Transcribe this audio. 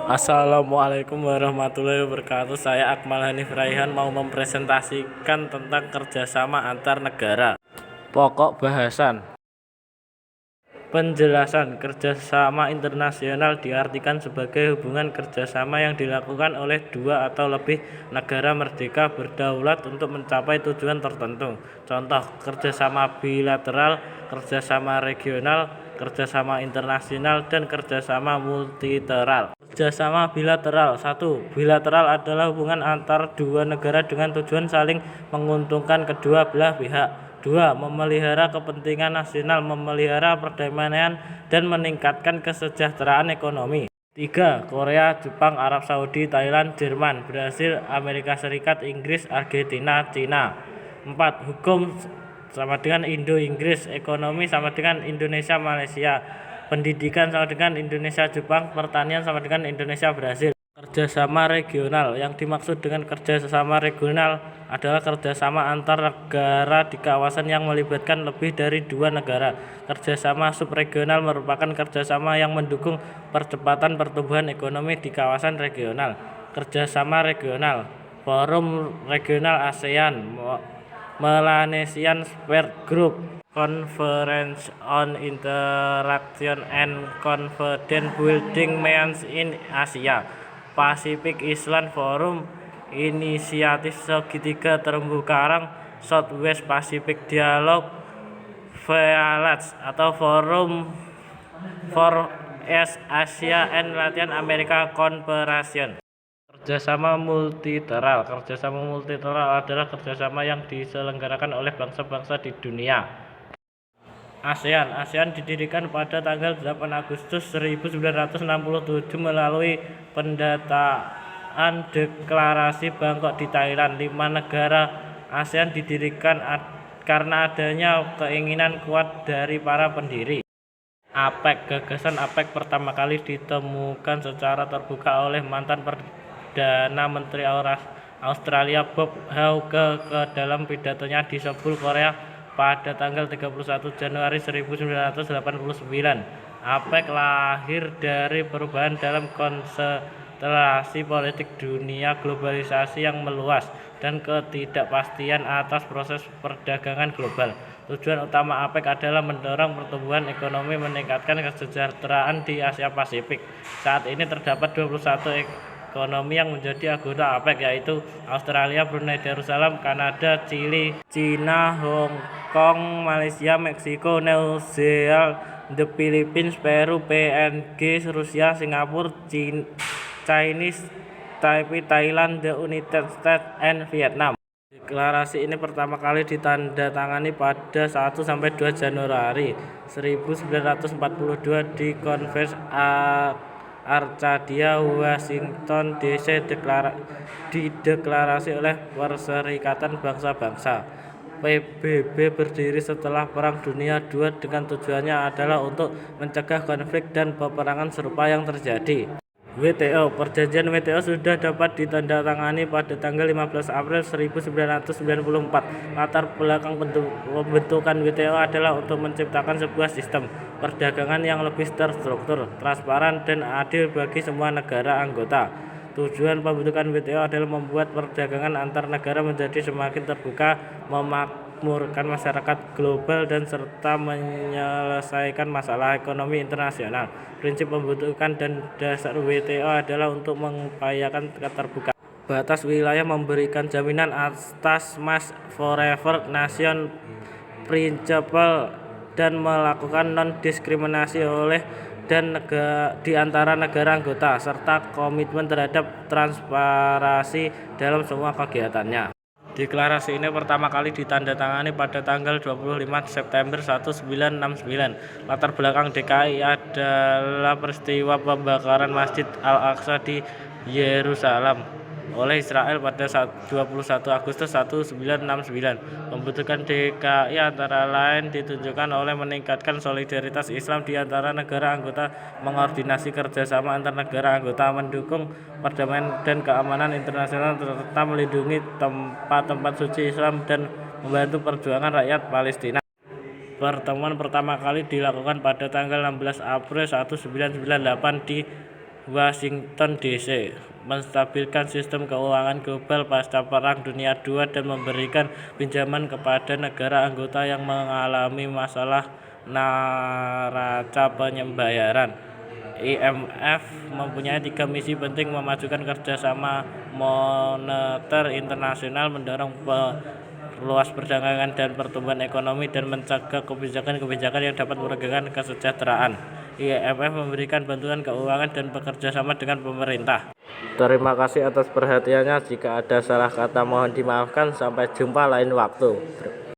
Assalamualaikum warahmatullahi wabarakatuh. Saya Akmal Hanif Raihan mau mempresentasikan tentang kerjasama antar negara. Pokok bahasan. Penjelasan kerjasama internasional diartikan sebagai hubungan kerjasama yang dilakukan oleh dua atau lebih negara merdeka berdaulat untuk mencapai tujuan tertentu. Contoh, kerjasama bilateral, kerjasama regional, kerjasama internasional, dan kerjasama multilateral. Kerjasama bilateral. 1. Bilateral adalah hubungan antar dua negara dengan tujuan saling menguntungkan kedua belah pihak. 2. Memelihara kepentingan nasional, memelihara perdamaian, dan meningkatkan kesejahteraan ekonomi. 3. Korea, Jepang, Arab Saudi, Thailand, Jerman, Brasil, Amerika Serikat, Inggris, Argentina, Cina. 4. Hukum sama dengan Indo-Inggris, ekonomi sama dengan Indonesia, Malaysia, pendidikan sama dengan Indonesia, Jepang, pertanian sama dengan Indonesia, Brasil. Kerjasama regional. Yang dimaksud dengan kerjasama regional adalah kerjasama antar negara di kawasan yang melibatkan lebih dari dua negara. Kerjasama subregional merupakan kerjasama yang mendukung percepatan pertumbuhan ekonomi di kawasan regional. Kerjasama regional. Forum Regional ASEAN, Melanesian Sphere Group, Conference on Interaction and Confidence Building Means in Asia, Pacific Island Forum, Inisiatif Segitiga Terumbu Karang, Southwest Pacific Dialogue, VALAT atau Forum for East Asia and Latin America Cooperation. Kerjasama multilateral. Kerjasama multilateral adalah kerjasama yang diselenggarakan oleh bangsa-bangsa di dunia. ASEAN didirikan pada tanggal 8 Agustus 1967 melalui pendataan Deklarasi Bangkok di Thailand. 5 negara ASEAN didirikan karena adanya keinginan kuat dari para pendiri. APEC. Gagasan APEC pertama kali ditemukan secara terbuka oleh mantan Perdana Menteri Australia Bob Hawke dalam pidatonya di Seoul, Korea pada tanggal 31 Januari 1989. APEC lahir dari perubahan dalam konstelasi politik dunia, globalisasi yang meluas, dan ketidakpastian atas proses perdagangan global. Tujuan utama APEC adalah mendorong pertumbuhan ekonomi, meningkatkan kesejahteraan di Asia Pasifik. Saat ini terdapat 21 ekonomi yang menjadi anggota APEC, yaitu Australia, Brunei Darussalam, Kanada, Chili, Cina, Hong Kong, Malaysia, Meksiko, New Zealand, the Philippines, Peru, PNG, Rusia, Singapura, Chinese Taipei, Thailand, the United States, and Vietnam. Deklarasi ini pertama kali ditandatangani pada 1-2 Januari 1942 di Conference Arcadia, Washington DC. Dideklarasi oleh Perserikatan Bangsa-Bangsa. PBB berdiri setelah Perang Dunia II dengan tujuannya adalah untuk mencegah konflik dan peperangan serupa yang terjadi. WTO. Perjanjian WTO sudah dapat ditandatangani pada tanggal 15 April 1994. Latar belakang pembentukan WTO adalah untuk menciptakan sebuah sistem perdagangan yang lebih terstruktur, transparan, dan adil bagi semua negara anggota. Tujuan pembentukan WTO adalah membuat perdagangan antar negara menjadi semakin terbuka, memakmurkan masyarakat global, dan serta menyelesaikan masalah ekonomi internasional. Prinsip pembentukan dan dasar WTO adalah untuk mengupayakan keterbukaan batas wilayah, memberikan jaminan atas Most Favored Nation Principle, dan melakukan non-diskriminasi di antara negara anggota, serta komitmen terhadap transparansi dalam semua kegiatannya. Deklarasi ini pertama kali ditandatangani pada tanggal 25 September 1969. Latar belakang DKI adalah peristiwa pembakaran Masjid Al-Aqsa di Yerusalem oleh Israel pada 21 Agustus 1969. Pembentukan DKI antara lain ditunjukkan oleh meningkatkan solidaritas Islam di antara negara anggota, mengordinasi kerjasama antar negara anggota, mendukung perdamaian dan keamanan internasional, serta melindungi tempat-tempat suci Islam dan membantu perjuangan rakyat Palestina. Pertemuan pertama kali dilakukan pada tanggal 16 April 1998 di Washington DC, menstabilkan sistem keuangan global pasca Perang Dunia II dan memberikan pinjaman kepada negara anggota yang mengalami masalah neraca pembayaran. IMF mempunyai 3 misi penting: memajukan kerjasama moneter internasional, mendorong luas perdagangan dan pertumbuhan ekonomi, dan mencegah kebijakan-kebijakan yang dapat merugikan kesejahteraan. IMF memberikan bantuan keuangan dan bekerja sama dengan pemerintah. Terima kasih atas perhatiannya. Jika ada salah kata mohon dimaafkan. Sampai jumpa lain waktu.